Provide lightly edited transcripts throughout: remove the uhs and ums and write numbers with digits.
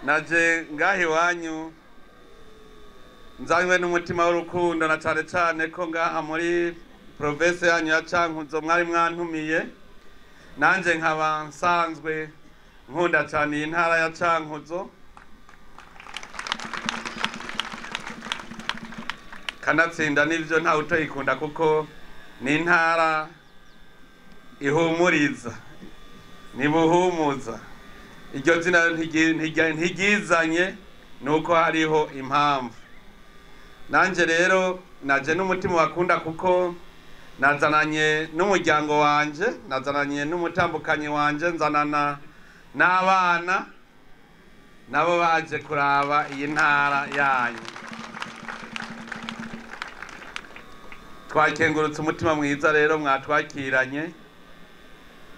naje ngahe wanyu nzanywe n'umutima w'urukundo na cyane cyane ko ngaha muri province yanyu ya Cankuzo mwari mwantumiye nanje nkaba nsanzwe nkunda cyane iyi ntara ya Cankuzo kanatsinda nivyo nta utoyikunda kuko ni intara ihumuriza nibuhumuza iryo zina ntigizanye nuko hariho impamvu nanje rero naje n'umutima wakunda kuko nazananye n'umuryango wanje nazananye n'umutambukanyi wanje nzanana n'abana nabo baje kuraba iyi ntara yanyu twakengurutse umutima mwiza rero mwatwakiranye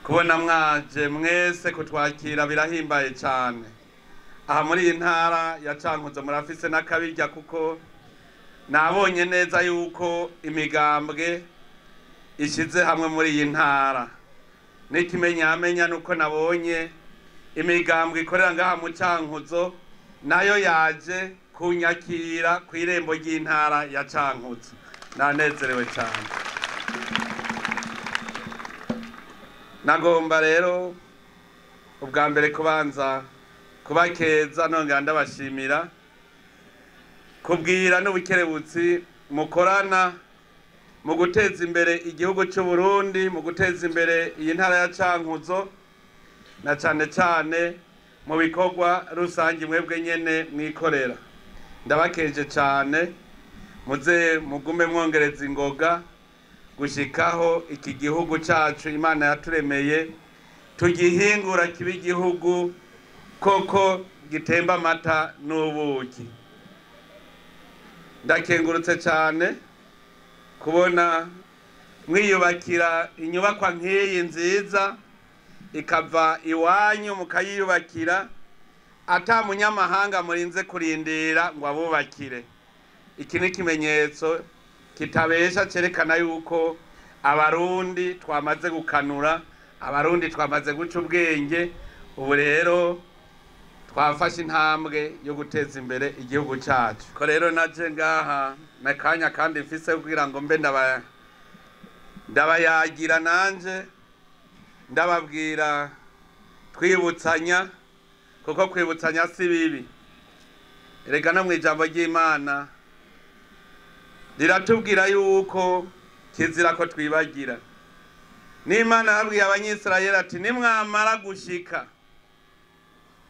kubona mwaje mwese kutwakira birahimbaye cyane aha muri iyi ntara ya Cankuzo murafise n'akabirya kuko nabonye neza yuko imigambwe ishize hamwe muri iyi ntara n'ikimenyamenya nuko nabonye imigambwe ikorera ngaha mu Cankuzo nayo yaje kunyakira ku irembo ry'intara ya Cankuzo nanezerewe cyane nagomba rero ubwa mbere kubanza kubakeza nongera ndabashimira kubwira n'ubukerebutsi mukorana mu guteza imbere igihugu cy'u Burundi mu guteza imbere iyi ntara ya Cankuzo na cyane cyane mu bikorwa rusange mwebwe nyene mwikorera ndabakeje cyane muze mugume mwongereza ingoga gushikaho iki gihugu cyacu Imana yaturemeye tugihingura kibi igihugu koko gitemba amata n'ubuki ndakengurutse cyane kubona mwiyubakira inyubakwa nk'iyi nziza ikava iwanyu mukayiyubakira ata munyamahanga murinze kurindira ngo abubakire iki ni ikimenyetso kitabesha cerekana yuko abarundi twamaze gukanura abarundi twamaze guca ubwenge ubu rero twafashe intambwe yo guteza imbere igihugu cyacu ko rero naje ngaha nakanya kandi mfise kugira ngo mbe ndabayagira nanje ndababwira twibutsanya kuko kwibutsanya si bibi erega no mwijambo ry'Imana riratubwira yuko kizira ko twibagira n'Imana yabwiye abanyisirayeli ati nimwamara gushika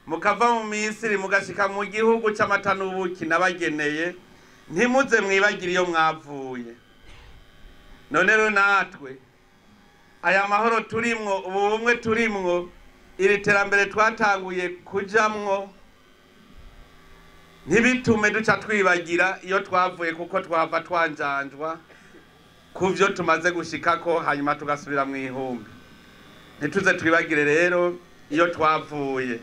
mukava mu Misiri mugashika mu gihugu cy'amata n'ubuki nabageneye ntimuze mwibagire iyo mwavuye none rero natwe aya mahoro turimwo ubu bumwe turimwo iri terambere twatanguye kujamwo ntibitume duca twibagira iyo twavuye kuko twava twanjanjwa kuvyo tumaze gushikako hanyuma tugasubira mu ihumbi ntituze twibagire rero iyo twavuye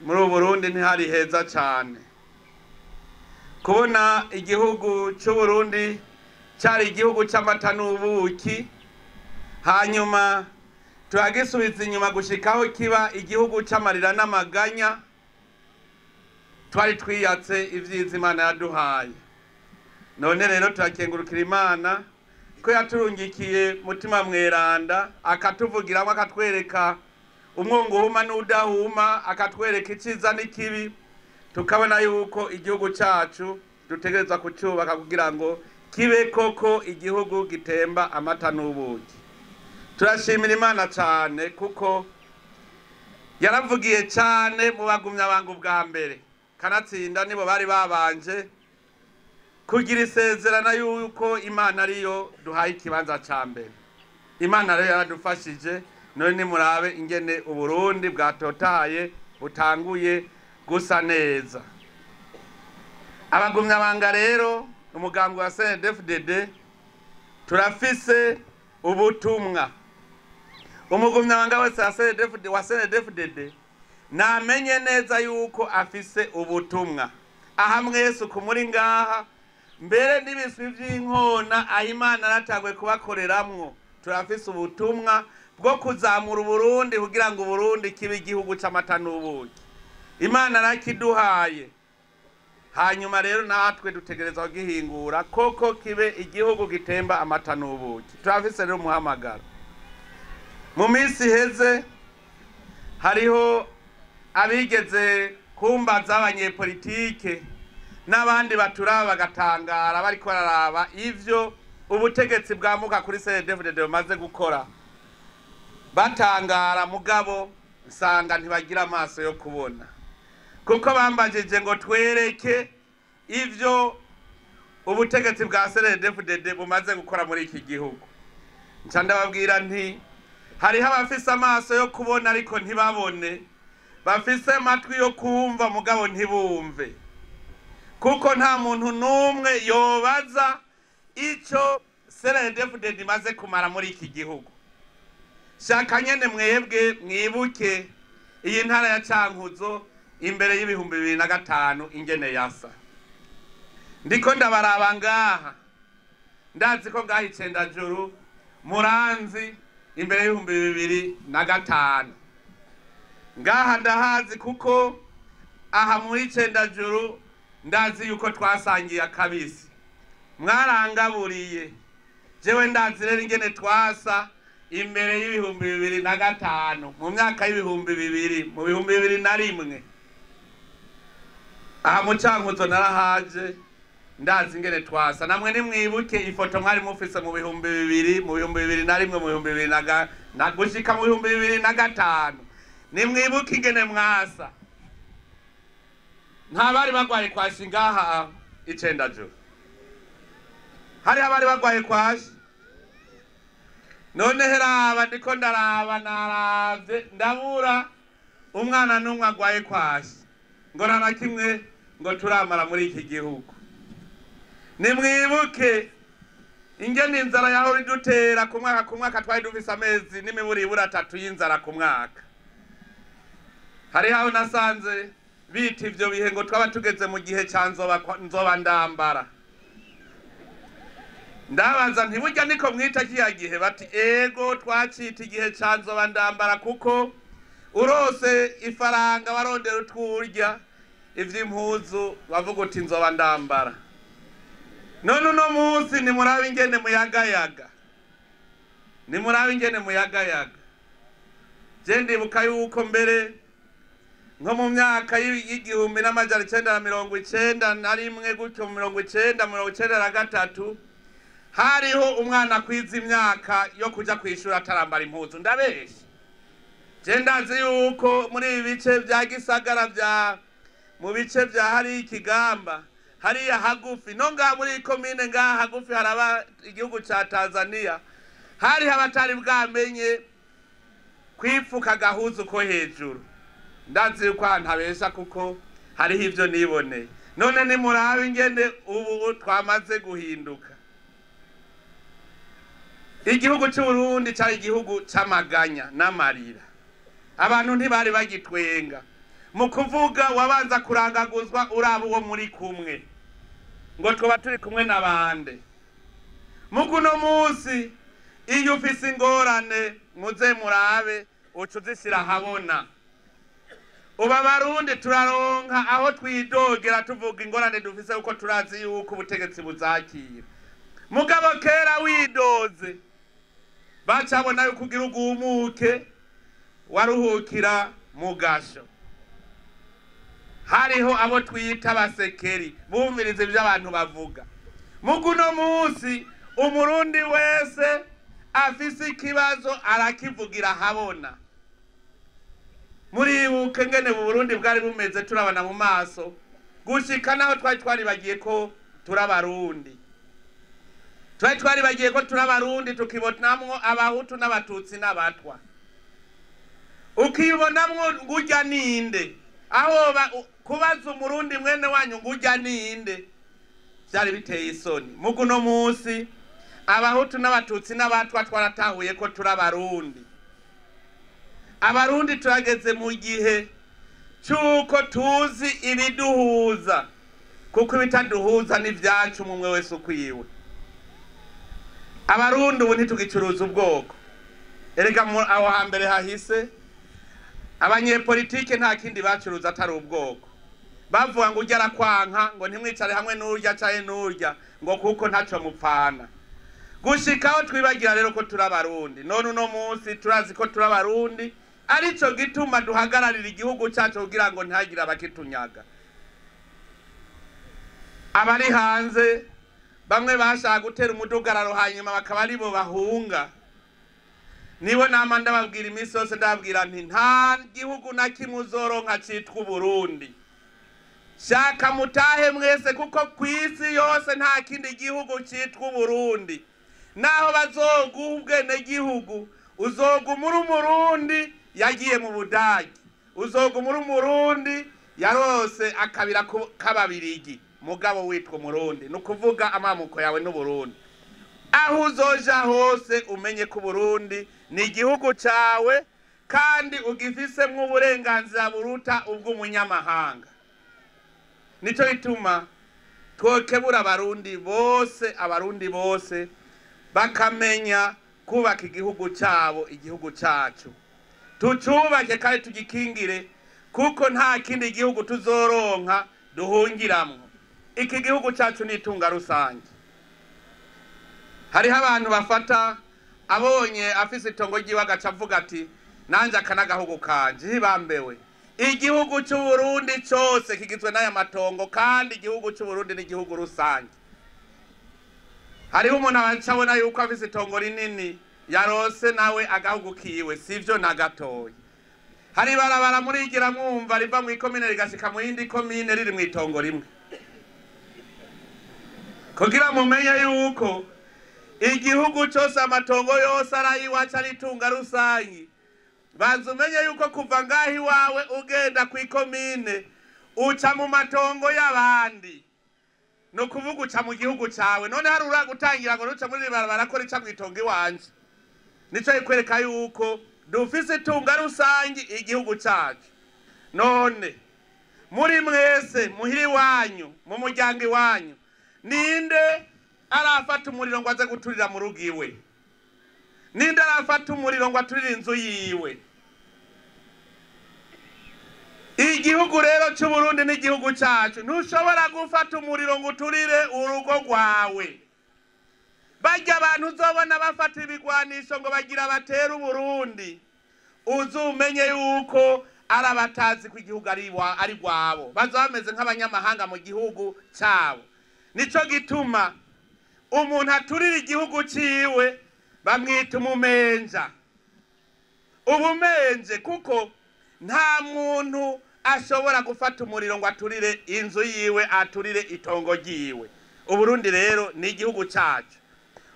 muri Burundi ntihari heza cyane kubona igihugu cy'u Burundi cyari igihugu cy'amata n'ubuki hanyuma turagisubiza inyuma gushikaho kiba igihugu cy'amarira n'amaganya twari twiyatse ivyiza Imana yaduhaye none rero turakengurukira Imana ko yaturungikiye mutima mweranda akatuvugiramo akatwereka umwungu uhuma n'udahuma akatwereka iciza n'ikibi tukabona yuko igihugu cyacu dutegereza kucyubaka kugira ngo kibe koko igihugu gitemba amata n'ubuki turashimira Imana cyane kuko yaravugiye cyane mu bagumya bangu bwa mbere kanatsinda nibo bari babanje kugira isezerana yuko Imana ariyo duhaye ikibanza cya mbere Imana rero yaradufashije none nimurabe ingene Uburundi bwatotaye butanguye gusa neza abagumya banga rero umugambi wa CNDD-FDD turafise ubutumwa umugumya banga wese wa CNDD-FDD namenye neza yuko afise ubutumwa aha mwese kumuri ngaha mbere n'ibiswi by'inkona aho Imana aratagwe kubakoreramwo turafise ubutumwa bwo kuzamura Uburundi kugira ngo Uburundi kibe igihugu c'amata n'ubuki. Imana arakiduhaye, hanyuma rero natwe dutegerezwa gihingura koko kibe igihugu gitemba amata n'ubuki. Turafise rero umuhamagaro. Mu minsi heze hariho abigeze kumbaza abanyepolitike n'abandi baturaba bagatangara bariko bararaba ivyo ubutegetsi bwamuka kuri CNDD-FDD bumaze gukora, batangara mugabo nsanga ntibagira amaso yo kubona, kuko bambajije ngo twereke ivyo ubutegetsi bwa CNDD-FDD bumaze gukora muri iki gihugu. Nca ndababwira nti hariho abafise amaso yo kubona ariko ntibabone, bafise amatwi yo kumva mugabo ntibumve, kuko nta muntu n'umwe yobaza ico CNDD-FDD imaze kumara muri iki gihugu. Shaka nyene mwebwe mwibuke iyi ntara ya Cankuzo imbere y'ibihumbi 2005 ingene yasa. Ndiko ndabaraba ngaha, ndazi ko ngaha Icendajuru Muranzi imbere y'ibihumbi 2005. Ngaha ndahazi kuko aha muri Icendajuru ndazi yuko twasangiye akabisi, mwarangaburiye. Jewe ndazi rero ingene twasa imbere y'ibihumbi 2005 mu myaka y'ibihumbi 2000 mu bihumbi 2001. Aha mu Cankuzo narahaje, ndazi ingene twasa. Namwe nimwibuke ifoto mwari mufise mu bihumbi 2000 mu bihumbi 2001 mu bihumbi 2000 na gushika mu bihumbi 2005. Nimwibuke ingene mwasa. Nta bari bagwaye kwashi ngaha Icendajuru. Hari abari bagwaye kwashi. None heraba ndiko ndaraba naravye ndabura umwana n'umwe agwaye kwashi. Ngo nta kimwe ngo turamara muri iki gihugu. Nimwibuke ingene inzara yahora idutera ku mwaka twari dufise amezi n'imiburibura 3 y'inzara ku mwaka. Hari haho nasanze biti ivyo bihe ngo twaba tugeze mu gihe ca nzoba ndambara. Ndabaza nti burya niko mwita kiya gihe? Bati ego twacita igihe ca nzoba ndambara, kuko urose ifaranga warondera utwurya ivy'impuzu bavuga uti nzoba ndambara. None uno munsi nimurabe ingene muyagayaga, nimurabe ingene muyagayaga. Je ndibuka yuko mbere nko mu myaka y'igihumbi n'amajana 991 gutyo mu 1993 hariho umwana kwiza imyaka yo kuja kwishura atarambara impuzu. Ndabeshe? Je ndazi yuko muri ibice bya Gisagara bya mu bice bya hari Ikigamba hari ya hagufi no nga muri komine nga hagufi haraba igihugu ca Tanzania, hari abatari bwamenye kwifuka gahuzu ko hejuru. Ndazi yuko ntabesha kuko hari ivyo nibone. None nimurabe ingene ubu twamaze guhinduka. Igihugu cy'u Burundi cyari igihugu c'amaganya n'amarira. Abantu ntibari bagitwenga. Mu kuvuga wabanza kurangaguzwa uraba uwo muri kumwe, ngo twoba turi kumwe nabande. Muguno munsi iyo ufise ingorane muze murabe ucuzisira habona. Uba Barundi turaronka aho twidogera tuvuga ingorane dufise uko turazi yuko ubutegetsi buzakira. Mugabo kera widoze bacabona yuko ugira ugumuke waruhukira mu gasho. Hariho abo twita abasekeri bumviriza ibyo abantu bavuga. Muguno munsi umurundi wese afise ikibazo arakivugira habona. Muribuke ngene mu Burundi bwari bumeze turabana mu maso gushika naho twari bagiye ko turabarundi. Twari bagiye ko turabarundi tukibonamwo abahutu n'abatutsi n'abatwa. Ukibonamwo ngujya ninde? Aho kubaza umurundi mwene wanyu ngujya ninde? Byari biteye isoni. Muguno munsi abahutu n'abatutsi n'abatwa twaratahuye ko turabarundi. Abarundi turageze mu gihe cyuko tuzi ibiduhuza, kuko ibitaduhuza n'ivyacu mumwe wese ukwiwe. Abarundi ubu ntitugicuruza ubwoko. erega aho hambere hahise abanyepolitike nta kindi bacuruza atari ubwoko, bavuga ngo ujya arakwanka ngo ntimwicare hamwe n'urya caye n'urya ngo kuko ntaco mupfana, gushikaho twibagira rero ko turabarundi. None uno munsi turazi ko turabarundi, arico gituma duhagararira igihugu cyacu kugira ngo ntihagire abakitunyaga. Abari hanze bamwe bashaka gutera umudugararo hanyuma bakaba aribo bahunga, nibo nama ndababwira iminsi yose, ndababwira nti nta gihugu na kimwe uzoronka citwa Uburundi. Shaka mutahe mwese kuko kw'isi yose nta kindi gihugu citwa Uburundi. Naho bazoguha ubwenegihugu uzoguma uri Umurundi yagiye mu Budagi, uzoguma uri Umurundi yarose akabira k'Ababirigi, mugabo witwa Umurundi. Nukuvuga amamuko yawe n'Uburundi. Aho uzoja hose umenye ko Burundi ni igihugu cawe kandi ugifisemwo uburenganzira buruta ubw'umunyamahanga. Nico gituma twokebura abarundi bose bakamenya kubaka igihugu cabo, igihugu cacu tucubake kandi tugikingire, kuko nta kindi gihugu tuzoronka duhungiramwo. Iki gihugu cacu ni itunga rusange. Hariho abantu bafata abonye afise itongo ryiwe agaca avuga ati nanje aka n'agahugu kanje. Hibambewe, igihugu cy'u Burundi cyose kigizwe n'aya matongo, kandi igihugu cy'u Burundi ni igihugu rusange. Hariho umuntu abacabona yuko afise itongo rinini yarose nawe agahugu kiwe, sivyo na gatoya. Hari barabara murigira mwumva riva mu ikomine rigashika mu yindi komine riri mu itongo rimwe, kugira mumenye yuko igihugu cyose amatongo yose arayiwacu ari itunga rusangi. Banza umenye yuko kuva ngaho iwawe ugenda ku ikomine uca mu matongo y'abandi, no kuvuga uca mu gihugu cawe. None hari uragutangira ngo ruca muri barabara ko rica mu itongo iwanje. Nico ikwereka yuko dufise itunga rusangi igihugu cacu. None muri mwese muhiri wanyu mu muryango iwanyu ninde arafata umuriro ngo aze guturira mu rugo iwe? Ninde arafata umuriro ngo aturire inzu yiwe? Igihugu rero cy'u Burundi ni igihugu cyacu. Ntushobora gufata umuriro ngo uturire urugo rwawe. Bajya abantu uzobona bafata ibigwanisho ngo bagira batera Uburundi, uzumenye yuko arabatazi ko igihugu ari rwabo, baza bameze nk'abanyamahanga mu gihugu cyabo. Nico gituma umuntu aturira igihugu ciwe bamwita umumenja. Ubumenje kuko nta muntu ashobora gufata umuriro ngo aturire inzu yiwe, aturire itongo ryiwe. Uburundi rero ni igihugu cyacu.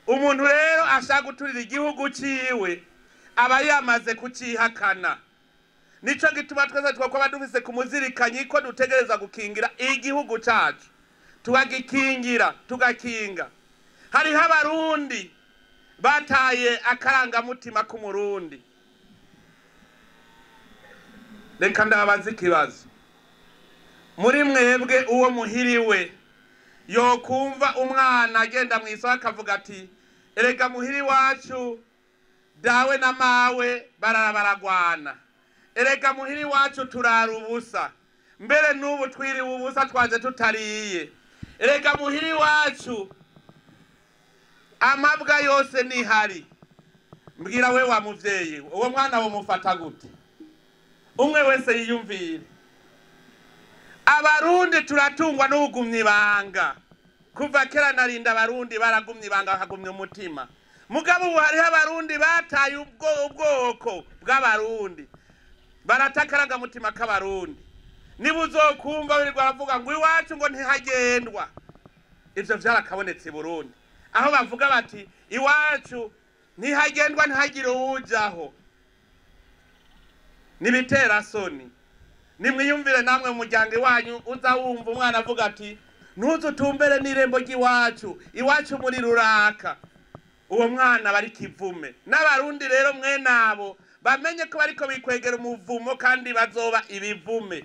Umuntu rero ashaka guturira igihugu ciwe aba yamaze kucihakana. Nico gituma twese twakwaba dufise kumuzirikanye ko dutegereza gukingira igihugu cyacu, tugakingira tugakinga. Hariho abarundi bataye akarangamutima k'umurundi. Reka ndabaza ikibazo, muri mwebwe uwo muhiriwe yokumva umwana agenda mu isoko akavuga ati erega muhiri wacu dawe na mawe bararagwana, erega muhiri wacu turara ubusa, mbere n'ubu twiriwe ubusa twaje tutariye, erega muhiri wacu amabwa yose nihari? Mbwira we wa muvyeyi, uwo mwana wo mufata gute? Umwe wese yiyumvire. Abarundi turatungwa n'ugumye ibanga. Kuva kera narinda abarundi baragumye ibanga bakagumya umutima. Mugabo ubu hariho abarundi bataye ubwoko bw'abarundi, baratakaraga mutima k'abarundi. Niba uzokumva birirwa bavuga ngo iwacu ngo ntihagendwa, ivyo vyarakabonetse i Burundi, aho bavuga bati iwacu ntihagendwa ntihagire uwujaho. Nibitera soni. Nimwiyumvire namwe mu muryango iwanyu uza wumva umwana avuga ati ntuzutumbere n'irembo ry'iwacu, iwacu muri ruraka. Uwo mwana bari kivume. N'abarundi rero mwe nabo bamenye ko bariko bikwegera umuvumo kandi bazoba ibivume.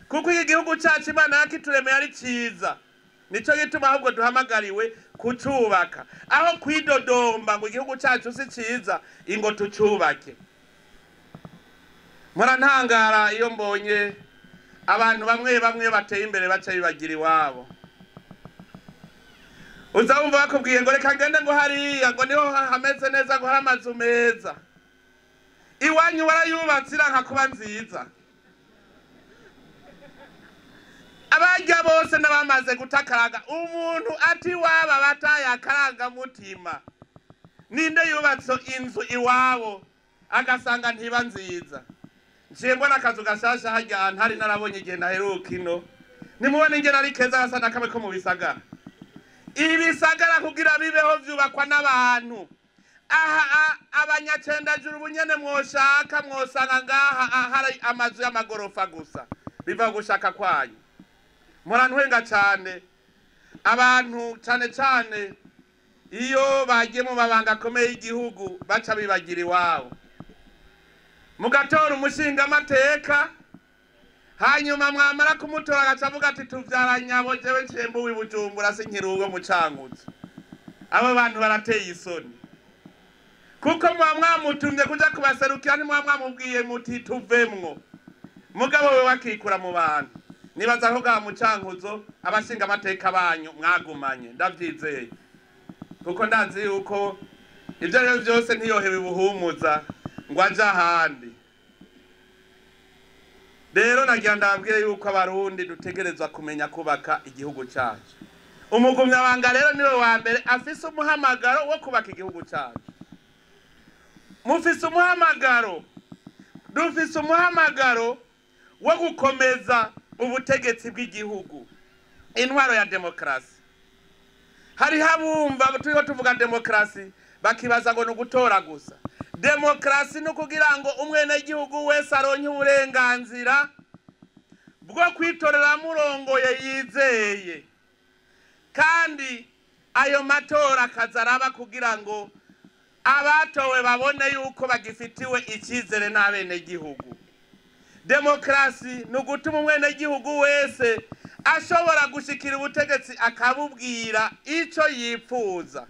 Kuko igihugu cyacu Imana yakituremeye ari ciza. Nico gituma ahubwo duhamagariwe kucubaka aho kwidodomba ngo igihugu cyacu si ciza ingo tucubake. Murantangara iyo mbonye abantu bamwe bamwe bateye imbere baca bibagira iwabo. Uzabumva bakubwiye ngo reka ngende ngo hariya ngo niho hameze neza ngo hari amazu meza. Iwanyu warayubatse iranka kuba nziza. Abajya bose n'abamaze gutakaraga umuntu ati waba bataye akaranga mutima. Ninde yubatse inzu iwabo agasanga ntiba nziza. Ngiye mbona akazu gashasha hajya ntari narabonye igihe naheruka ino. Nimubone ingena ari keza gasana kamwe ko mu bisagara. Ibisagara kugira bibeho vyubakwa n'abantu. Aha abanyacendajuru bunyene mwoshaka mwosanga ngaha hari amazu y'amagorofa gusa. Biva gushaka kwanyu. Murantwenga cyane abantu cyane iyo bagiye mu mabanga akomeye y'igihugu baca bibagira iwabo. Mugatora umushinga amateka hanyuma mwamara kumutora agacavuga ati tuvyaranyabo jewe cembu wibujumbura sinkirugo mu Cankuzo. Abo bantu barateye isoni kuko mwamutumye kuja kubaserukira ni mwamubwiye muti tuvemwo mugabo we wakikura mu bantu. Nibaza aho ga mu Cankuzo abashinga amateka banyu mwagumanye ndavyizeye kuko ndazi yuko ivyo rero byose ntiyohewe buhumuza ngo aje ahandi. Rero nagira ndabwire yuko abarundi dutegerezwa kumenya kubaka igihugu cyacu. Umugumyabanga rero niwe wa mbere afise umuhamagaro wo kubaka igihugu cyacu. Mufise umuhamagaro, dufise umuhamagaro wo gukomeza ubutegetsi bw'igihugu, intwaro ya demokrasi. Hari habumva turiko tuvuga demokrasi bakibaza ngo nugutora gusa. Demokrasi no kugira ngo umwene igihugu wese aronke uburenganzira bwo kwitorera murongoye yizeye, kandi ayo matora kazaraba kugira ngo abatowe babone yuko bagifitiwe icyizere n'abene igihugu. Demokrasi no gutuma umwene igihugu wese ashobora gushikira ubutegetsi akabubwira ico yifuza.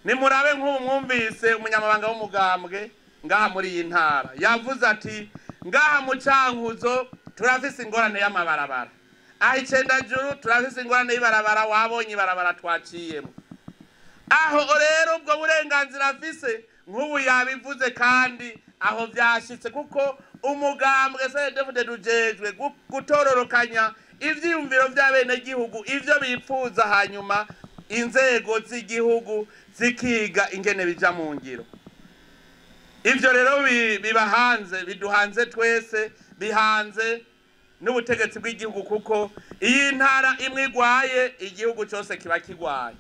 Nimurabe nk'umwumvise umunyamabanga w'umugambwe ngaha muri iyi ntara yavuze ati ngaha mu Cankuzo turafise ingorane y'amabarabara, aho Icendajuru turafise ingorane y'ibarabara wabonye ibarabara twaciyemo. Aho rero ubwo burenganzira afise nk'ubu yabivuze kandi aho vyashitse kuko umugambwe CNDD-FDD ujejwe gutororokanya ivyiyumviro vy'abene gihugu ivyo bipfuza hanyuma inzego z'igihugu zikiga ingene bija mu ngiro. Ivyo rero bibahanze biduhanze twese bihanze n'ubutegetsi bw'igihugu kuko iyi ntara imwe igwaye igihugu cyose kiba kigwaye.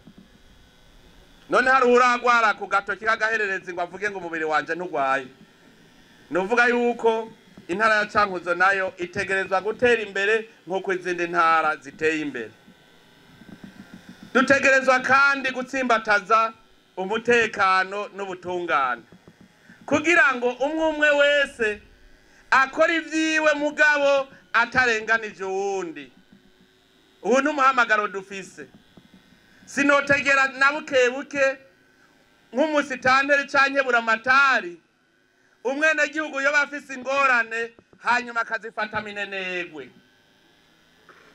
None hari uragwara ku gatoki kagaherereza ngo avuge ngo umubiri wanje ntugwaye. Nuvuga yuko intara ya Cankuzo nayo itegerezwa gutera imbere nk'uko izindi ntara ziteye imbere. Dutegerezwa kandi gutsimbataza umutekano n'ubutungane kugira ngo umwe wese akora ivyiwe mugabo atarenganije uwundi. Ubu n'umuhamagaro dufise. Sinotegera na bukebuke nk'umusitanteri canke buramatari umwene gihugu yo bafise ingorane hanyuma akazifata minenegwe.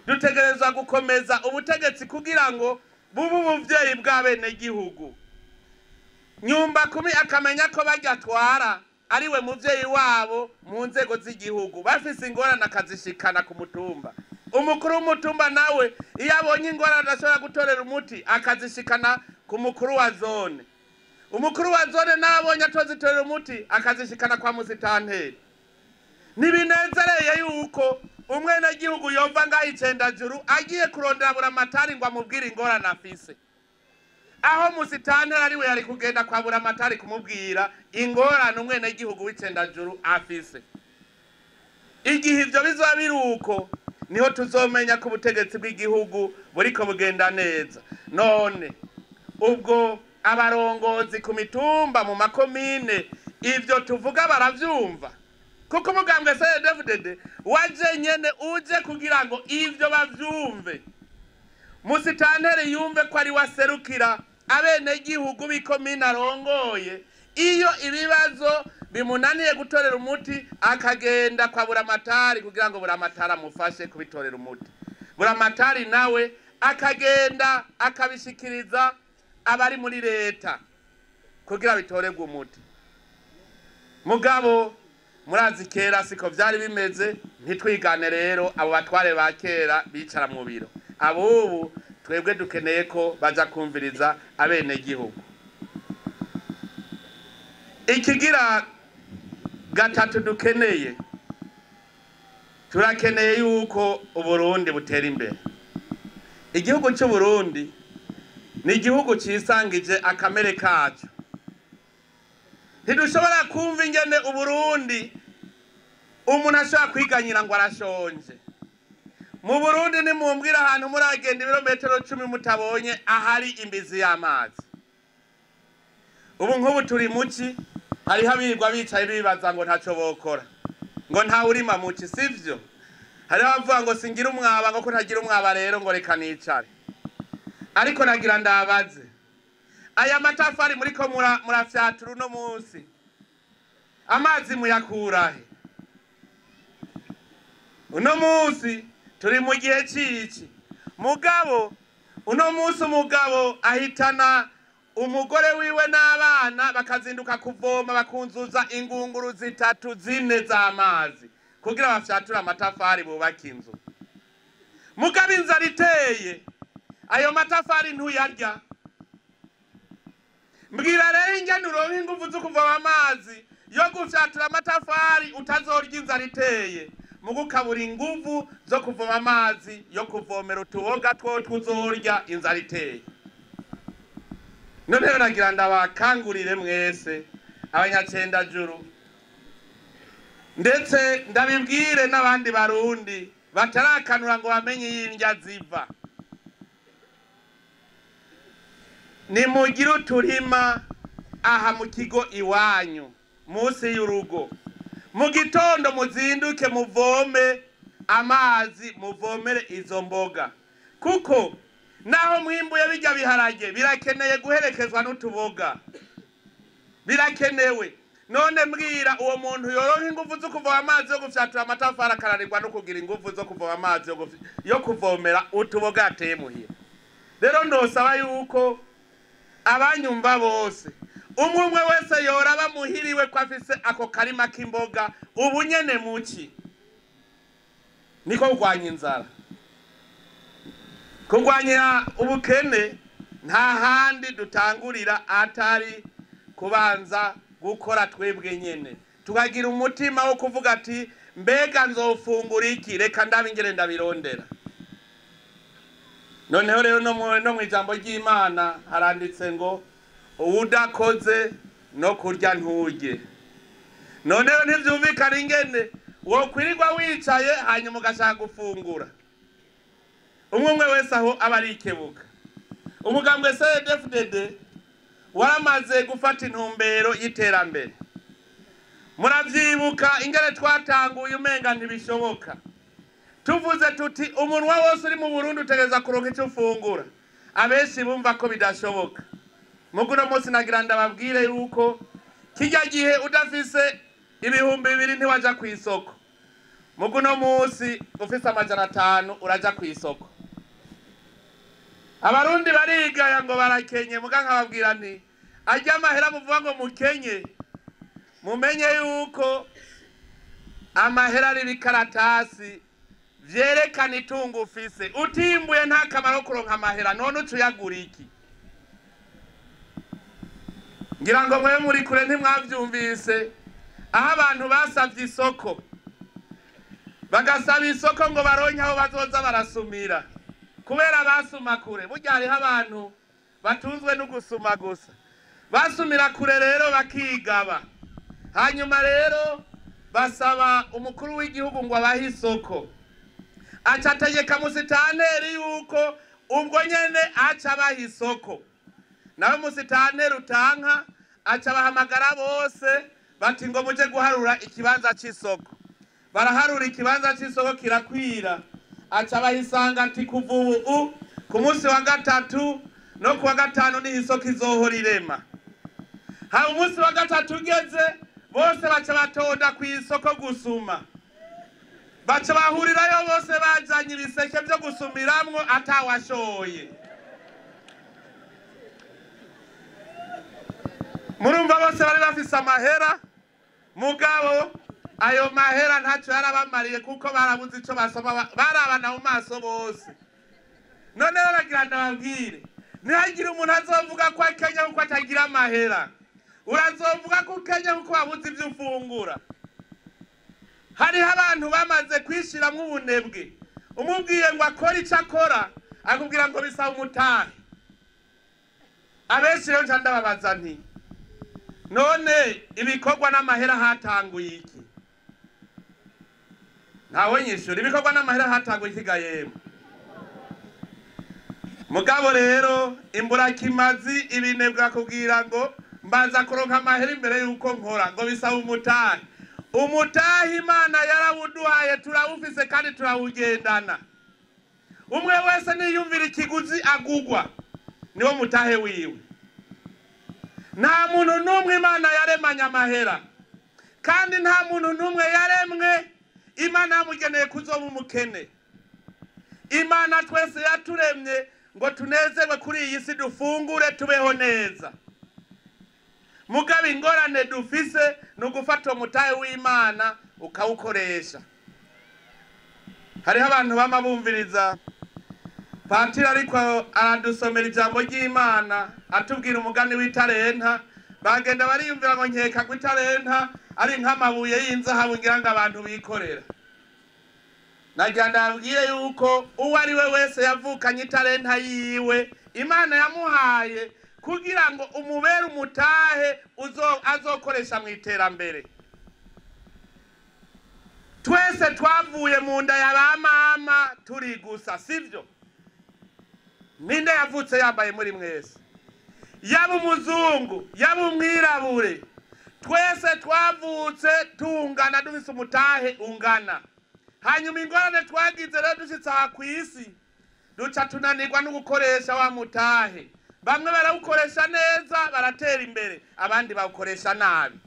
Dutegerezwa gukomeza ubutegetsi kugira ngo bubu buvyeyi bw'abene gihugu. Nyumba kumi akamenya ko bagyatwara ariwe muvyeyi wabo mu nzego z'igihugu bafise ingorane akazishikana ku mutumba. Umukuru w'umutumba nawe iyo abonye ingorane ashobora gutorera umuti akazishikana ku mukuru wa zone. Umukuru wa zone nabonye atozitorera umuti akazishikana kwa musitanteri. Nibinezereye yuko umwene gihugu yova ngaho Icendajuru agiye kurondera buramatari ngo amubwire ingorane afise. Aho musitanteri ariwe yari kugenda kwa buramatari kumubwira ingorane umwene gihugu w'Icendajuru afise. Igihe ivyo bizoba biruko niho tuzomenya ko ubutegetsi bw'igihugu buriko bugenda neza. None ubwo abarongozi ku mitumba mu makomine ivyo tuvuga baravyumva kuko umugambwe CNDD-FDD waje nyene uje kugira ngo ivyo bavyumve. musitanteri yumve ko ari waserukira abenegihugu b'ikomine arongoye. Iyo ibibazo bimunaniye gutorera umuti akagenda kwa buramatari kugira ngo buramatari amufashe kubitorera umuti. Buramatari nawe akagenda akabishikiriza abari muri leta kugira bitorerwe umuti. Mugabo murazi kera siko vyari bimeze, ntitwigane rero abo batware ba kera bicara mu biro. Abubu twebwe dukeneye ko baja kumviriza abenegihugu. Ikigira gatatu dukeneye, turakeneye yuko Uburundi butera imbere. Igihugu cy'u Burundi ni igihugu cisangije akamere kacu. Ntidushobora kumva ingene Uburundi umuntu ashobora kwiganyira ngo arashonje. Mu Burundi nimumbwira ahantu muragenda ibirometero 10 mutabonye ahari imbizi y'amazi. Ubu nk'ubu turi muci, hariho abirwa bicaye bibaza ngo ntaco bokora, ngo nta urima muci, sivyo? Hariho abavuga ngo singira umwaba, ngo ko ntagira umwaba rero ngo reka nicare. Ariko nagira ndabaze, aya matafari muriko murafyatura uno munsi, amazi muyakurahe? Uno munsi turi mu gihe ciki, mugabo uno munsi umugabo ahitana umugore wiwe n'abana bakazinduka kuvoma bakunzuza ingunguru 3 4 z'amazi kugira bafyatura amatafari bubaka inzu. Mugabo inzara iteye, ayo matafari ntuyarya. Mbwira rero ingene uronka ingufu zo kuvoma amazi yo gufyatura amatafari utazorya inzara iteye, mugukabura ingufu zo kuvoma amazi yo kuvomera utuboga two tuzorya inzara iteye. None nagira ndabakangurire mwese abanyacendajuru, ndetse ndabibwire n'abandi barundi batarakanura ngo bamenye y'indya ziva. Ni mugire uturima aha mu kigo iwanyu munsi y'urugo. Mu gitondo muzinduke muvome amazi, muvomere izo mboga, kuko naho mwimbuye bijya biharage birakeneye guherekezwa n'utuboga, birakenewe. None mbwira uwo muntu yoronka ingufu zo kuvoma amazi yo gufyatura amatafari akaranirwa no kugira ingufu zo kuvoma amazi yo kuvomera utuboga ateye muhira. Rero ndosaba yuko abanyumva bose umwe wese yoraba muhiriwe ko afise ako karima k'imboga ubu nyene muci. Niko kurwanya inzara, kurwanya ubukene nta handi dutangurira atari kubanza gukora twebwe nyene, tukagira umutima wo kuvuga ati mbega nzofungura iki, reka ndabingere ndabirondera. Noneho rero no mu ijambo ry'Imana haranditse ngo udakoze no kurya nturye. Noneho ntivyumvikana ingene wo kwirirwa wicaye hanyuma ugashaka gufungura. Umwe wese aho abarikebuka. Umugambwe CNDD-FDD waramaze gufata intumbero y'iterambere. Muravyibuka ingene twatanguye umenga ntibishoboka, tuvuze tuti umunwa wose uri mu Burundi utegeza kuronka icyo ufungura. Abenshi bumva ko bidashoboka. Muguno munsi nagira ndababwire yuko kijya gihe udafise ibihumbi 2 ntiwaja ku isoko. Muguno munsi ufise 500 uraja ku isoko. Abarundi barigaya ngo barakenye, muganga babwira nti ajya amahera muvuga ngo mukenye, mumenye yuko amahera ari bikaratasi vyerekana itungo ufise. Utimbuye nta kamaro kuronka amahera, none ucuyagura iki? Ngira ngo mwe muri kure ntimwavyumvise aho abantu basavye isoko, bagasaba isoko ngo baronke aho bazoza barasumira kubera basuma kure. Burya hariho abantu batunzwe no gusuma gusa, basumira kure rero bakigaba, hanyuma rero basaba umukuru w'igihugu ngo abahe isoko. Aca ategeka musitanteri yuko ubwo nyene aca abaha isoko. Nawe musitanteri utanka aca bahamagara bose bati ngo muje guharura ikibanza c'isoko. Baraharura ikibanza c'isoko kirakwira, aca bahisanga ati kuva ubu ku munsi wa gatatu no kuwa gatanu ni isoko izohora irema. Ha umunsi wa gatatu ugeze bose baca batonda ku isoko gusuma, baca bahurirayo bose bajanye ibiseke byo gusumiramwo atawashoye. Murumva bose bari bafise amahera, mugabo ayo mahera ntaco yarabamariye kuko barabuze ico basoma, barabana mu maso bose. None baragira ndababwire, ntihagire umuntu azovuga ko akenya kuko atagira amahera. Urazovuga ko ukenya kuko wabuze ivyo ufungura. Hariho abantu bamaze kwishiramwo ubunebwe, umubwiye ngo akora ico akora akubwira ngo bisaba umutahe. Abenshi rero ndababaza nti none ibikorwa n'amahera hatanguye iki? Ntawe nyishura ibikorwa n'amahera hatanguye iki gayemo? Mugabo rero imburakimazi ibinebwe akubwira ngo mbanza kuronka amahera imbere yuko nkora, ngo bisaba umutahe. Umutahe Imana yarawuduhaye turawufise kandi turawugendana. Umwe wese niyumvira ikiguzi agugwa niwo mutahe wiwe. Nta muntu n'umwe Imana yaremanye amahera, kandi nta muntu n'umwe yaremwe Imana yamugeneye kuzoba umukene. Imana twese yaturemye ngo tunezerwe kuri iyi si, dufungure tubeho neza. Mugabo ingorane dufise nugufata umutahe w'Imana ukawukoresha. Hariho abantu bama bumviriza Patiri ariko aradusomera ijambo ry'Imana atubwira umugani w'italenta, bagenda bariyumvira ngo nkeka ko italenta ari nk'amabuye y'inzahabu ngira ngo abantu bikorera. Nagira ndabwiye yuko uwo ari we wese yavukanye italenta yiwe Imana yamuhaye kugira ngo umubere umutahe azokoresha mu iterambere. Twese twavuye mu nda ya ba mama turi gusa, sivyo? Ninde yavutse yambaye muri mwese? Yaba umuzungu, yaba umwirabure, twese twavutse tungana, dufise umutahe ungana. Hanyuma ingorane twagize rero dushitse aha kw'isi, duca tunanirwa no gukoresha wa mutahe. Bamwe barawukoresha neza baratera imbere, abandi bawukoresha nabi.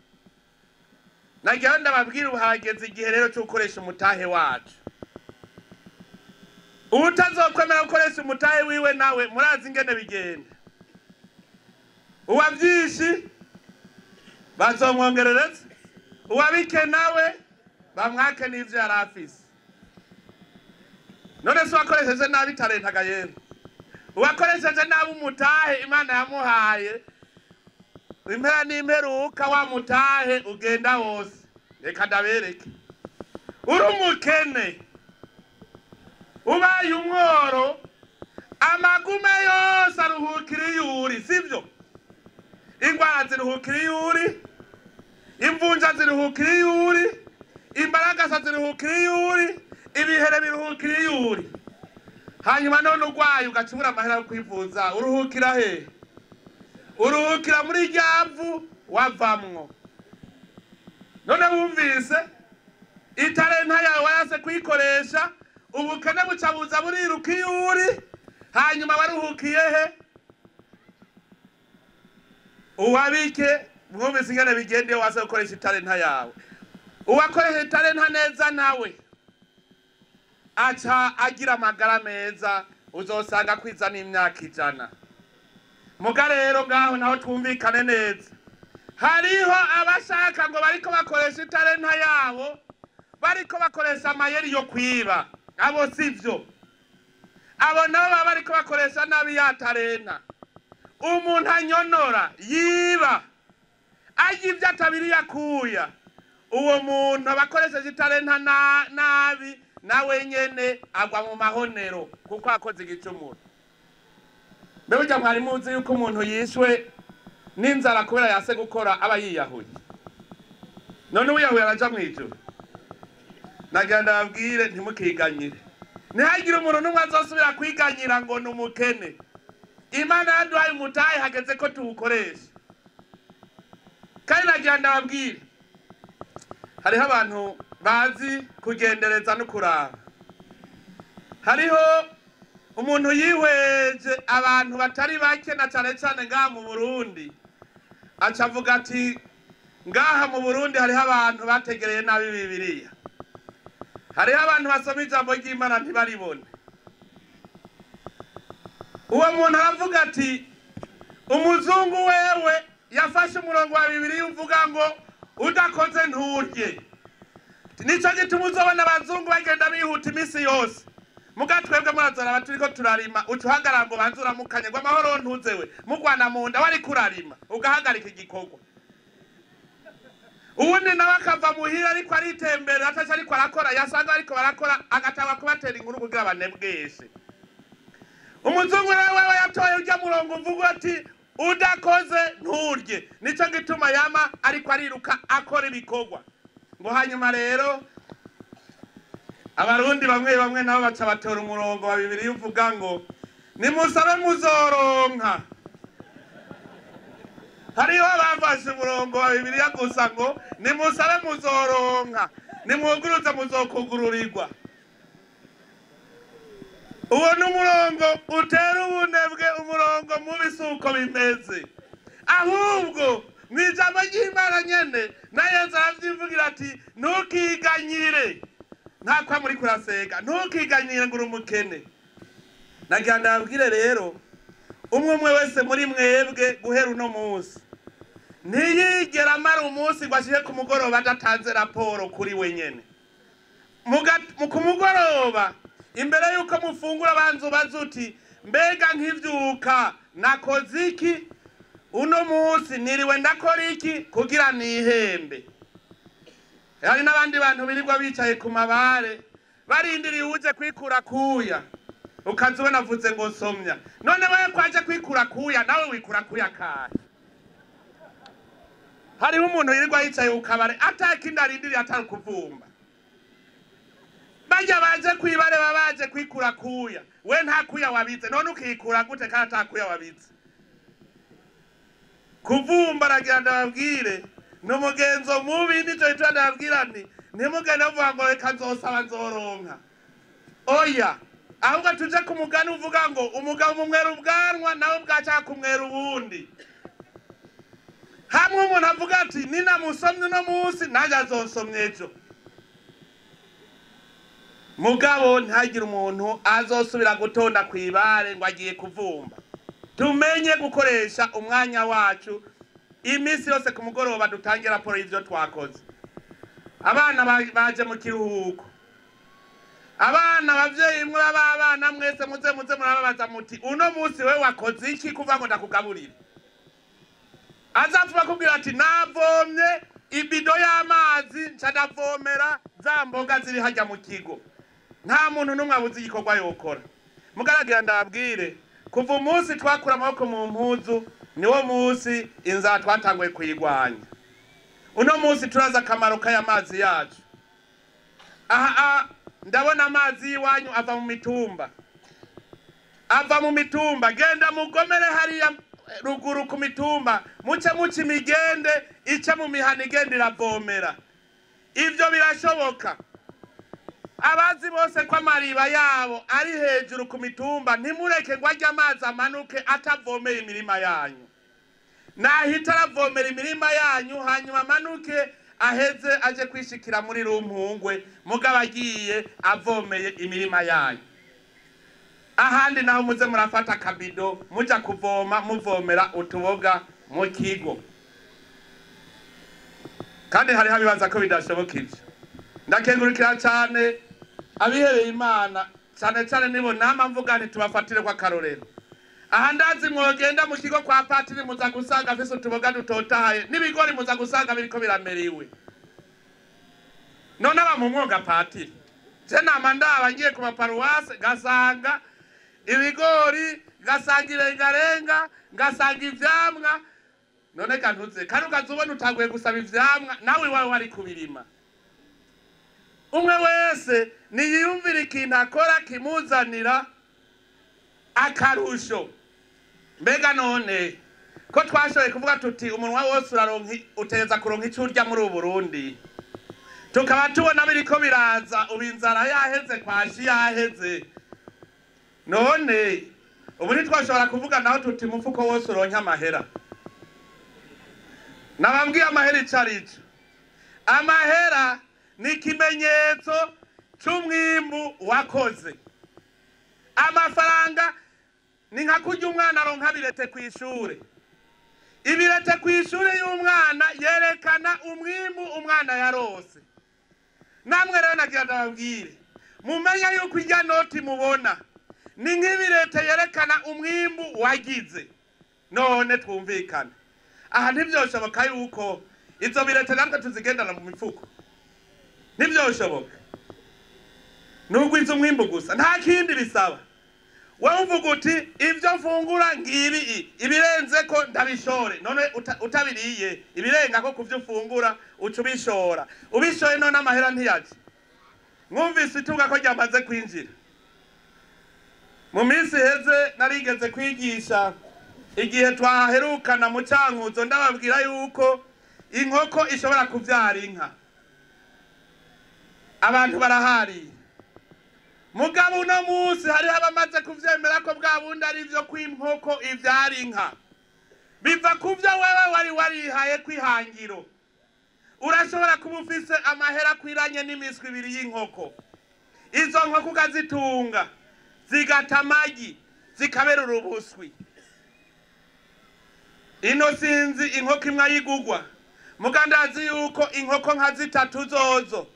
Nagiye ndababwira uhageze igihe rero cyo gukoresha umutahe wacu. Utazokwemera gukoresha umutahe wiwe nawe murazi ingene bigenda. Uwavyishi bazomwongerereza, uwabike nawe bamwake n'ivyo yarafise. None so wakoresheje nabi talenta gayemo, uwakoresheje nabi umutahe Imana yamuhaye, impera n'imperuka wa mutahe ugenda wose. Reka ndabereke. Uri umukene, ubaye umworo, amagume yose aruhukira iyuri, sivyo? Ingwara ziruhukira iyuri, imvunja ziruhukira iyuri, imbaragasa ziruhukira iyuri, ibihere biruhukira iyuri. Hanyuma none urwaye ugacubura amahera yo kwivuza, uruhukira he? Uruhukira muri ryavu wavamwo. None wumvise italenta yawe warase kuyikoresha, ubukene bucabuza buriruka iyuri, hanyuma waruhukiye he? Uwabike mwumvise ingene bigende wase gukoresha italenta yawe. Uwakoresha italenta neza nawe aca agira amagara meza, uzosanga kwiza n'imyaka 100. Muga rero ngaho naho twumvikane neza, hariho abashaka ngo bariko bakoresha italenta yabo, bariko bakoresha amayeri yo kwiba. Abo sivyo. Abo nabo bariko bakoresha nabi ya talenta. Umuntu anyonora yiba agivye atabiri yakuya, uwo muntu abakoresheje italenta nabi nawe nyene agwa mu mahonero kuko akoze igicumuro. Mbega mwari muzi yuko umuntu yishwe n'inzara kubera yase gukora aba yiyahuye? None uyahuye araja mwijuru? Nagira ndababwire ntimukiganyire, ntihagire umuntu n'umwe azosubira kwiganyira ngo numukene. Imana yaduhaye umutahe hageze ko tuwukoresha. Kandi nagira ndababwire, hariho abantu bazi kugendereza no kuraba. Hariho umuntu yihweje abantu batari bake na cyane cyane ngaha mu Burundi aca avuga ati ngaha mu Burundi hariho abantu bategereye nabi Bibiliya, hariho abantu basoma ijambo ry'Imana ntibaribone. Uwo muntu aravuga ati umuzungu wewe yafashe umurongo wa Bibiliya uvuga ngo udakoze nturye. Nico gituma uzobona abazungu bagenda bihuta imisi yose, muga twebwe murazora baturiko turarima ucuhagarara ngo banzura mukanye ngo amahoro ntuzewe mugwana mu nda wari kurarima ugahagarika igikorwa. Ubundi nawe akava muhira ariko aritembera ataca ariko arakora, yasanga ariko barakora agataba kubatera inkuru kugira banebweshe. Umuzungu wewe yatoye urya murongo uvuga ati udakoze nturye, nico gituma yama ariko ariruka akora ibikorwa. Ngo hanyuma rero abarundi bamwe nabo baca batora umurongo wa Bibiliya uvuga ngo nimusabe muzoronka. Hariho abafashe umurongo wa Bibiliya gusa ngo nimusabe muzoronka, nimwuguruze muzokugururirwa. Uwo ni umurongo utera ubunebwe, umurongo mubi suko bimeze. Ahubwo mwijambo ry'Imana nyene na Yesu aravyivugira ati ntukiganyire, ntakwa muri kurasega, ntukiganyire ngo urumukene. Nagira ndabwire rero umwe wese muri mwebwe guhera uno munsi ntiyigera amara umunsi ngo ashike ku mugoroba adatanze raporo kuri we nyene. Ku mugoroba imbere yuko mufungura banzu bazuti mbega nkivyuka nakoze iki uno munsi, niriwe ndakora iki kugira nihembe. Hari n'abandi bantu birirwa bicaye ku mabare barindiriye uje kwikura kuya, ukaza ubona avuze ngo somya. None wewe kwaje kwikura kuya nawe wikura kuya kahe? Hariho umuntu yirirwa yicaye ukabare atakindi arindiriye atari kuvumba. Bajya baje kwibare babaje kwikura kuya, we nta kuya wabize, none ukikura gute kandi atakuya wabize? Kuvumba aragira ndababwire n'umugenzo mubi, nico cyo ndababwira nti ntimugende uvuga ngo reka nzosaba nzoronka. Oya, ahubwo tuje ku mugani uvuga ngo umugabo umwera ubwanwa nawe bwaca kumwera ubundi. Hamwe umuntu avuga ati ninamusomye no munsi naje azonsomye ejo, mugabo ntagira umuntu azosubira gutonda kwibare ngo agiye kuvumba. Tumenye gukoresha umwanya wacu imisi yose ku mugoroba dutangira raporo y'ivyo twakoze. Abana baje mu kiruhuko, abana bavyeyi muri abana mwese muze murababaza muti uno munsi we wakoze iki kuva ngo ndakugaburira. Azapfa kubwira ati navomye ibido y'amazi nca ndavomera za mboga ziri hajya mu kigo. Nta muntu numwe abuze igikorwa yokora. Mugaragira ndababwire kuva umunsi twakura amaboko mu mpuzu niwo munsi inzara twatanguye kuyigwanya. Uno munsi turaza akamaro k'amazi yacu. Ndabona amazi iwanyu ava mu mitumba, ava mu mitumba. Genda mugomere hariya ruguru ku mitumba muce imigende ica mu mihana igenda iravomera. Ivyo birashoboka. Abazi bose ko amariba yabo ari hejuru ku mitumba ntimureke ngo ajye amazi amanuke atavomera imirima yanyu. Nahita aravomera imirima yanyu hanyuma amanuke aheze aje kwishikira muri rumpungwe, mugabo agiye avomeye imirima yanyu. Ahandi naho muze murafata akabido muja kuvoma muvomera utuboga mu kigo. Kandi hari habibaza ko bidashoboka ivyo. Ndakengurukira cyane abihereye Imana cyane nibo nama mvuga nti tubafatire kwa karorero. Aha ndazi mwogenda mu kigo kwa patiri muza gusanga afise utuboga dutotahaye n'ibigori muza gusanga biriko birameriwe. None aba mu mwoga patiri, je nama ndaba ngiye ku maparuwase gasanga ibigori, gasanga irengarenga, gasanga ivyamwa. None kantuze kandi ukazubona utaguye gusaba ivyamwa nawe wawe wari kubirima. Umwe wese niyumvira ikintu akora kimuzanira akarusho. Mbega none ko twashoboye kuvuga tuti umunwa wose uteza kuronka icyo urya muri Burundi, tukaba tubona biriko biraza ubinzara yaheze kwashi yaheze. none ubu ntitwashobora kuvuga naho tuti mufuko wose uronke amahera. Nababwiye amahera ico arico. Amahera ni ikimenyetso c'umwimbu wakoze. Amafaranga ni nka kurya umwana aronka birete kw'ishure. Ibirete kw'ishure y'umwana yerekana umwimbu umwana yarose. Namwe rero nagira ndababwire mumenya yuko irya noti mubona ni nk'ibirete yerekana umwimbu wagize. None twumvikana aha ntivyoshoboka yuko izo birete natwe tuzigendana mu mifuko. Ntivyoshoboka. Nugwiza umwimbu gusa nta kindi bisaba. Wewe uvuga uti ivyo mfungura ngibi ibirenze ko ndabishore. None utabiriye ibirenga ko kuvyo ufungura ucubishora. Ubishoye none amahera ntiyaje. Mwumvise itunga ko ryamaze kwinjira. Mu minsi heze narigeze kwigisha igihe twaherukana mu Cankuzo ndababwira yuko inkoko ishobora kuvyara inka. Abantu barahari. Mugabo uno munsi hari abamaze kuvyemera ko bwa bundi ari byo kw'inkoko ivyara inka. Biva kuvyo wewe warihaye kwihangiro. Urashobora kuba ufise amahera kwiranye n'imiswi ibiri y'inkoko. Izo nkoko ukazitunga zigata amagi zikabera urubuswi. Ino sinzi inkoko imwe yigugwa. Mugandazi yuko inkoko nka zitatu zozo.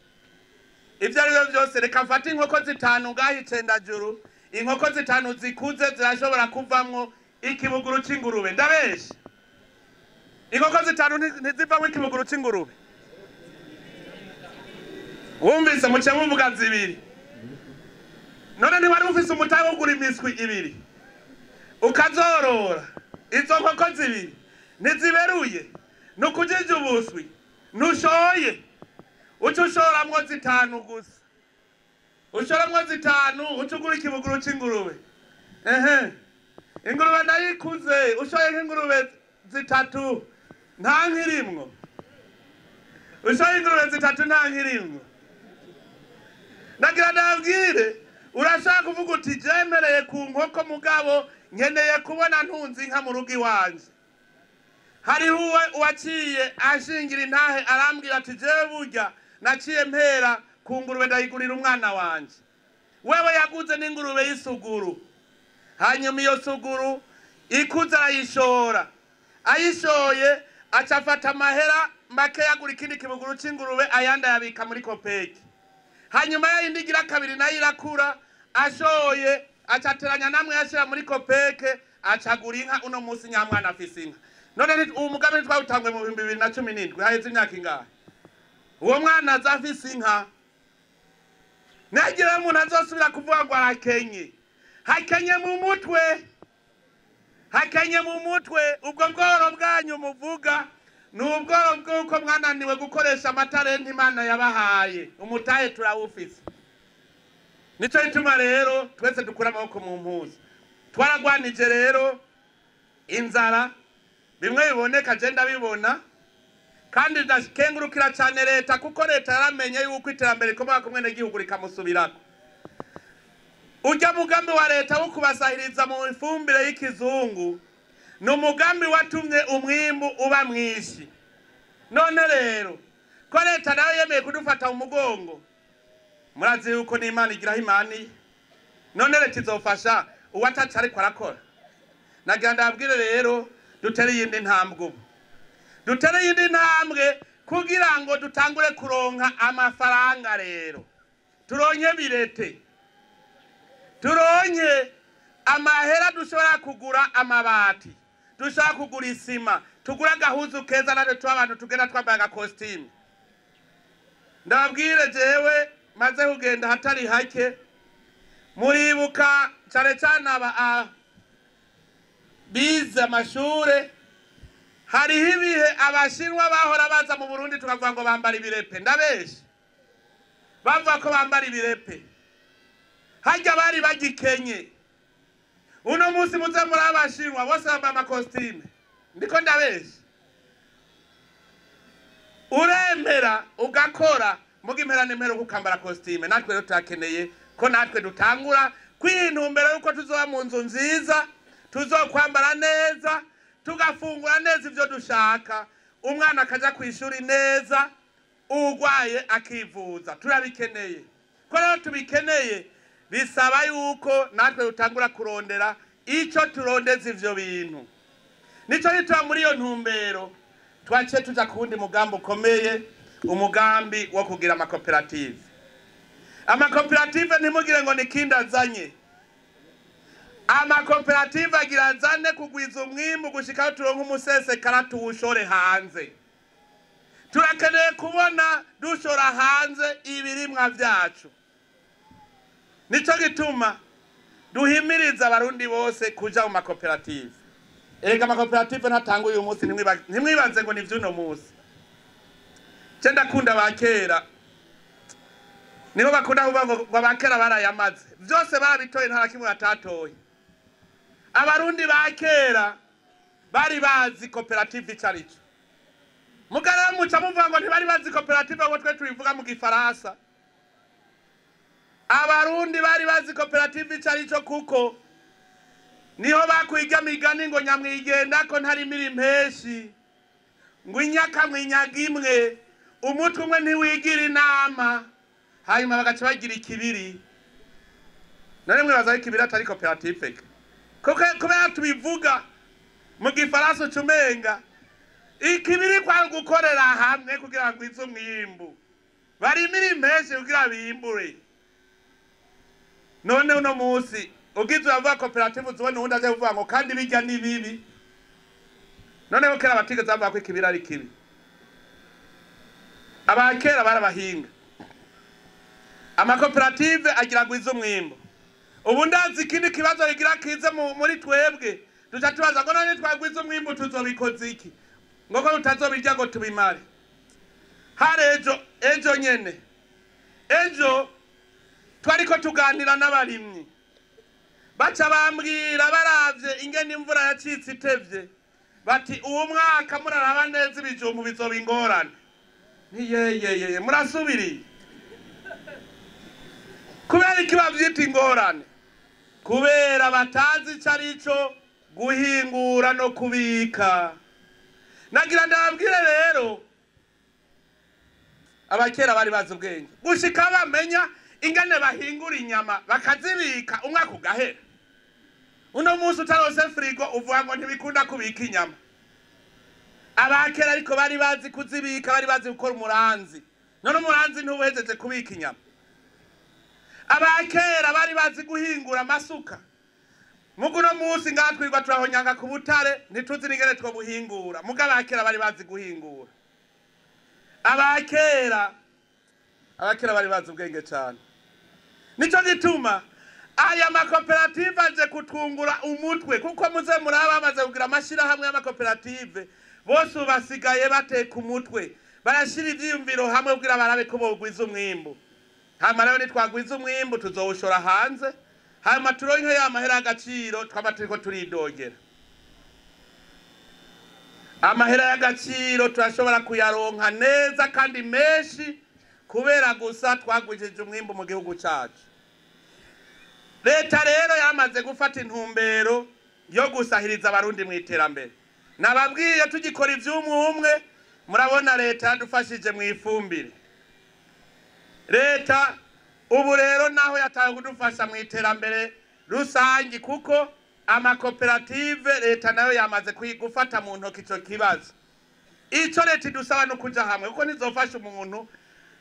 Ivyo ari byo byose reka mfate inkoko zitanu ngaho icendajuru. Inkoko zitanu zikuze zirashobora kuvamwo ikibuguru c'ingurube. Ndabesha. Inkoko zitanu ntizivamwo ikibuguru c'ingurube. Wumvise muce muvuga zibiri. None ni wari ufise umutahe ugura imiswi ibiri. Ukazorora. Izo nkoko zibiri ntiziberuye. Nukujije ubuswi. Nushoye. Ucushoramwo zitanu gusa. Ushoramwo zitanu ucugura ikibuguru c'ingurube. Ingurube nayikuze ushoye nk'ingurube zitatu nta nkirimwo. Ushoye ingurube zitatu nta nkirimwo. Nagira ndabwire urashaka kuvuga uti jemereye ku nkoko mugabo nkeneye kubona ntunzi inka mu rugo iwanje. Hari uwaciye ashingira intahe arambwira ati jewe burya naciye mpera ku ngurube ndayigurira umwana wanje. Wewe yaguze n'ingurube y'isuguru. Hanyuma iyo suguru ikuze arayishora. Ayishoye acafata amahera make yagura ikindi kibuguru c'ingurube ayanda yabika muri kopeki. Hanyuma yindi gira kabiri nayo irakura ashoye acateranya namwe yashira muri kopeke acagura inka uno munsi nyamwana afise inka. None uwo mugambi twawutangwe mu 2017 haheze imyaka ingahe? Uwo mwana azafise inka. Nagira umuntu azosubira kuvuga ngo arakenye. Hakenye mu mutwe. Hakenye mu mutwe ubwo bworo bwanyu muvuga n'ubworo bw'uko mwananiwe gukoresha amatalenti Imana yabahaye. Umutahe turawufise. Nico ituma rero twese dukura amaboko mu mpuzu. Twaragwanije rero inzara bimwe biboneka je ndabibona kandi ndakengurukira cyane leta kuko leta yaramenye yuko iterambere komoka kumwe n'igihugu rikamusubirako. Ujya mugambi wa leta wo kubasahiriza mu ifumbire y'ikizungu no mugambi watumye umwimbu uba mwishi. None rero ko leta nayo yemeye kudufata umugongo murazi yuko n'Imana igira imani. None leta izofasha uwataca ariko arakora. Nagira ndabwire rero dutere yindi ntambwe. Dutere yindi ntambwe kugira ngo dutangure kuronka amafaranga rero. Turonye birete. Turonye amahera dushobora kugura amabati. Dushobora kugura isima. Tugura gahuzu keza natwe tw'abantu tugenda twambaye agakositimu. Ndababwire jewe maze kugenda hatari hake. Muribuka cyane cyane bize amashure. Hariho ibihe abashinwa bahora baza mu Burundi tukavuga ngo bambara ibirepe. Ndabesha. Bavuga ko bambara ibirepe. Hajya bari bagikenye. Uno munsi muze muri abashinwa bose bambara amakositime. Ndiko ndabesha. Uremera ugakora mugimpera nemero kukambara kositime. Natwe rero turakeneye ko natwe dutangura kwintumbera yuko tuzoba mu nzu nziza, tuzokwambara neza, tugafungura neza ivyo dushaka, umwana akaja kwishuri neza, urwaye akivuza. Turabikeneye. Ko rero tubikeneye bisaba yuko natwe dutangura kurondera ico turondeza ivyo bintu. Nico gituma muri iyo ntumbero twaciye tuja kuwundi mugambi ukomeye, umugambi wo kugira amakoperative. Amakoperative ntimugire ngo nikindi azanye. Amakoperative agira azane kugwiza umwimbu gushikaho turonka umusesekara tuwushore hanze. Turakeneye kubona dushora hanze ibirimwa vyacu. Nico gituma duhimiriza abarundi bose kuja mu makoperative. Erega amakoperative ntatanga uyu munsi, ntimwibaze ngo ni vy'uno munsi. Je ndakunda bakera, niho bakunda kuvuga ngo bakera barayamaze. Vyose barabitoye nta kimwe batatoye. Abarundi bakera bari bazi koperative icarico. Mugara muca muvuga ngo ntibari bazi koperative ngo twe tubivuga mu Gifaransa. Abarundi bari bazi koperative icarico kuko niho bakwiga migani ngo nyamwigenda ko ntari mirimpeshi, ngo inyaka mwinyaga imwe, umutwe umwe ntiwigira inama, hanyuma bagaca bagira ikibiri. None mwibaza ko ikibiri atari koperative? Kubera tubivuga mu Gifaransa ucumenga ikibiri kwa gukorera hamwe kugira ngo izo mwimbu bari mirimpeshi kugira bimbure. None uno munsi ugize uravuga koperative uzubona uwundi aje kuvuga ngo kandi bijya ni bibi. None ko kera batigeze bavuga ko ikibiri ari kibi. Abakera barabahinga. Amakoperative agira gwiza umwimbo. Ubu ndazi ikindi kibazo rigira kize muri twebwe, duca tubaza ngo none twagwiza umwimbo tuzobikoze iki? Ngo ko tutazobirya ngo tubimare. Harejo ejo nyene. Ejo twariko tuganira n'abarimyi. Baca bambwira baravye ingene imvura yacitse itevye, bati uwo mwaka muraraba neza ibijumbu bizoba ingorane. Yeyeyeye murasubiriye. Kubera iki bavyita ingorane? Kubera batazi icarico guhingura no kubika. Nagira ndababwire rero abakera bari bazi ubwenge, gushika bamenya ingane bahingura inyama bakazibika umwaka ugahera. Uno munsi utarose frigo uvuga ngo ntibikunda kubika inyama. Abakera ariko bari bazi kuzibika, bari bazi gukora umuranzi. None umuranzi ntubuhejeje kubika inyama. Abakera bari bazi guhingura amasuka. Muguno munsi ngatwirwa turahonyanga ku butare ntituzi nigere two buhingura. Muga abakera bari bazi guhingura. Abakera bari bazi ubwenge cyane. Nico gituma aya makoperative aje kutungura umutwe, kuko muze muraba bamaze kugira amashira hamwe y'amakoperative bose basigaye bateka umutwe, barashira ivyiyumviro hamwe kugira barabe ko bogwiza umwimbu. Hama rero nitwagwiza umwimbu tuzowushora hanze, hama turonke ya mahera y'agaciro twamaturiko turidogera. Amahera y'agaciro turashobora kuyaronka neza kandi menshi kubera gusa twagwijije umwimbu mu gihugu cyacu. Leta rero yamaze gufata intumbero yo gusahiriza abarundi mu iterambere. Nababwiye tugikora ivy'umwe, murabona leta yadufashije mu ifumbire. Leta ubu rero naho yataye kudufasha mu iterambere rusangi, kuko amakoperative leta nayo yamaze gufata mu ntoki ico kibazo. Ico leta idusaba no kuja hamwe, kuko nizofasha umuntu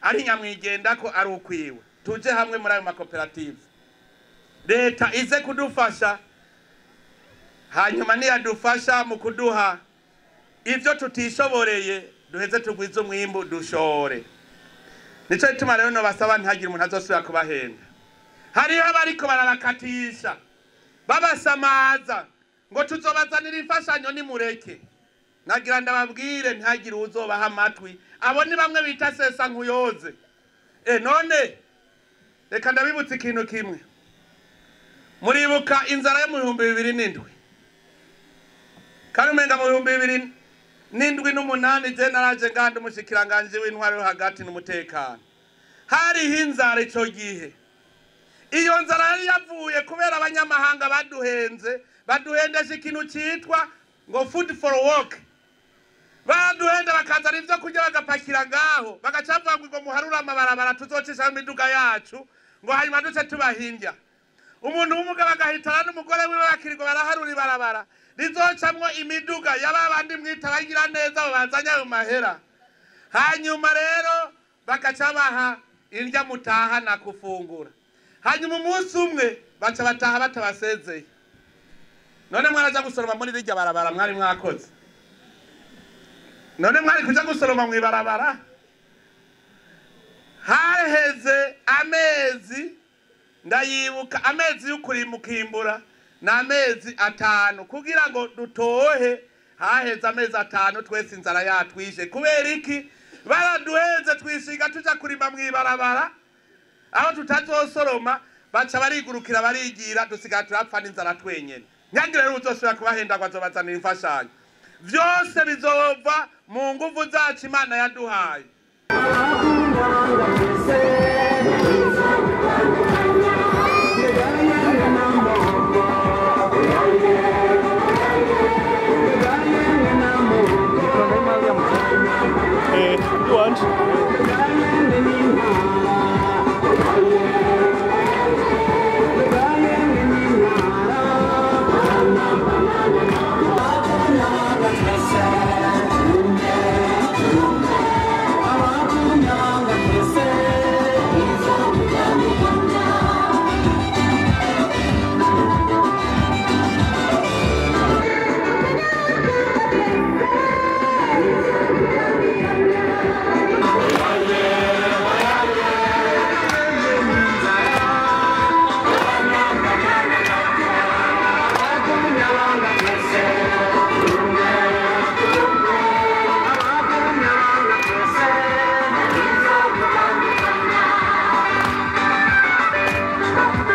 ari nyamwigenda ko ari ukwiwe. Tuje hamwe muri ayo makoperative. Leta ize kudufasha, hanyuma niyadufasha mu kuduha ivyo tutishoboreye duheze tugwiza umwimbu dushore. Nico gituma rero no basaba ntihagire umuntu azosubira kubahenda. Hariho abariko barabakatisha babasamaza ngo tuzobazanira imfashanyo nimureke. Nagira ndababwire ntihagire uzobaha amatwi. Abo ni bamwe bita sesa nkuyoze. None reka ndabibutse ikintu kimwe. Muribuka inzara yo mu 2007. Kandi umenga mu 2007 je naraje ngandi umushikiranganje w'intwaro hagati n'umutekano. Hariho inzara ico gihe. iyo nzara yari yavuye kubera abanyamahanga baduhendesha ikintu cyitwa ngo food for work. Baduhenda bakazana ivyo kurya bagapakira ngaho bagacavuga ngo muharura amabarabara tuzocisha imiduga yacu ngo hanyuma duce tubahindya. Umuntu w'umugabo agahitana n'umugore wiwe bakirirwa baraharura ibarabara rizocamwo imiduga y'ababandi mwita bagira neza babazanya ayo mahera. Hanyuma rero bagaca baha indya mutaha na kufungura. Hanyuma umunsi umwe baca bataha batabasezeye. None mwaraja gusoroma muri rirya barabara mwari mwakoze. None mwari kuja gusoroma mwibarabara. Haheze amezi ndayibuka amezi y'ukurimukimbura na amezi 5 kugira ngo dutohe. Haheze amezi 5 twese inzara yatwishe kubera iki baraduheze twisiga tuja kurima mwibarabara aho tutazosoroma baca barigurukira barigira dusiga turapfa n'inzara twenyene. Nyangire rero uzosubira kubahenda kwazobazanira imfashanyo vyose bizova mu nguvu zacu Imana yaduhaye.